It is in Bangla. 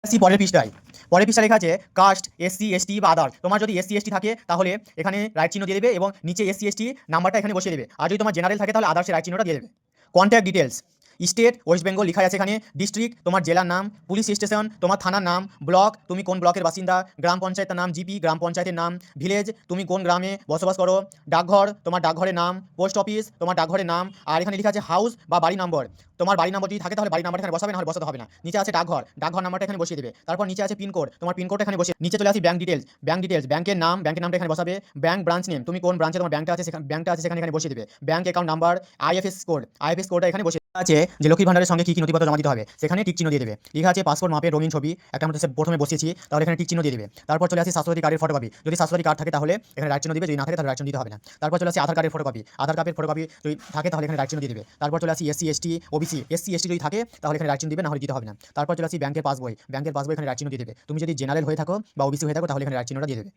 আসি পরের পৃষ্ঠায় লেখা আছে কাস্ট এসসি এসটি বা আদার। তোমার যদি এসসি এসটি থাকে তাহলে এখানে রাইট চিহ্ন দিয়ে দেবে এবং নিচে এসসি এসটি নাম্বারটা এখানে বসিয়ে দেবে। আর যদি তোমার জেনারেল থাকে তাহলে আদার্সের রাইট চিহ্নটা দিয়ে দেবে। Contact details, state West Bengal লেখা আছে এখানে, ডিস্ট্রিক্ট তোমার জেলার নাম, পুলিশ স্টেশন তোমার থানার নাম, ব্লক তুমি কোন ব্লকের বাসিন্দা, গ্রাম পঞ্চায়েতের নাম জিপি গ্রাম পঞ্চায়েতের নাম, ভিলেজ তুমি কোন গ্রামে বসবাস করো, ডাকঘর তোমার ডাকঘরের নাম, পোস্ট অফিস তোমার ডাকঘরের নাম। আর এখানে লেখা আছে হাউস বা বাড়ি নম্বর, তোমার বাড়ি নম্বর যদি থাকে তাহলে বাড়ি নাম্বারটা এখানে বসাবে, না হলে বসাতে হবে না। নিচে আছে ডাকঘর, ডাকঘর নাম্বারটা এখানে বসিয়ে দেবে। তারপর নিচে আছে পিনকোড, তোমার পিনকোডটা এখানে বসিয়ে নিচে চলে আসি ব্যাংক ডিটেলস ব্যাংকের নামটা এখানে বসাবে। ব্যাংক ব্রাঞ্চ নেম তুমি কোন ব্রাঞ্চে তোমার ব্যাংকটা আছে সেখানে এখানে বসিয়ে দেবে। ব্যাংক অ্যাকাউন্ট নাম্বার, আইএফএস কোডটা এখানে বসিয়ে আছে। যে লক্ষ্মী ভান্ডারের সঙ্গে কী কী নথিপত্র জমা দিতে হবে সেখানে টিক চিহ্ন দিয়ে দেবে। লেখা আছে পাসপোর্ট মাপের রঙিন ছবি, একটা মধ্যে প্রথমে বসিয়েছি তাহলে এখানে টিক চিহ্ন দিয়ে দেবে। তারপর চলে আসি স্বাস্থ্যসাথী কার্ডের ফটোকপি, যদি স্বাস্থ্যসাথী কার্ড থাকে তাহলে এখানে রাইট চিহ্ন দিবে, যদি না থাকে তাহলে রাইট চিহ্ন দিতে হবে না। তারপর চলে আসি আধার কার্ডের ফটোকপি যদি থাকে তাহলে এখানে রাইট চিহ্ন দিয়ে দেবে। তারপর চলে আসি এসসি এসটি যদি থাকে তাহলে এখানে রাইট চিহ্ন দিবে, না হলে দিতে হবে না। তারপর চলে আসি ব্যাংকের পাসবই এখানে রাইট চিহ্ন দিয়ে দেবে। তুমি যদি জেনারেল হয়ে থাকো বা ওবিসি হয়ে থাকো তাহলে এখানে রাইট চিহ্নটা দিয়ে দেবে।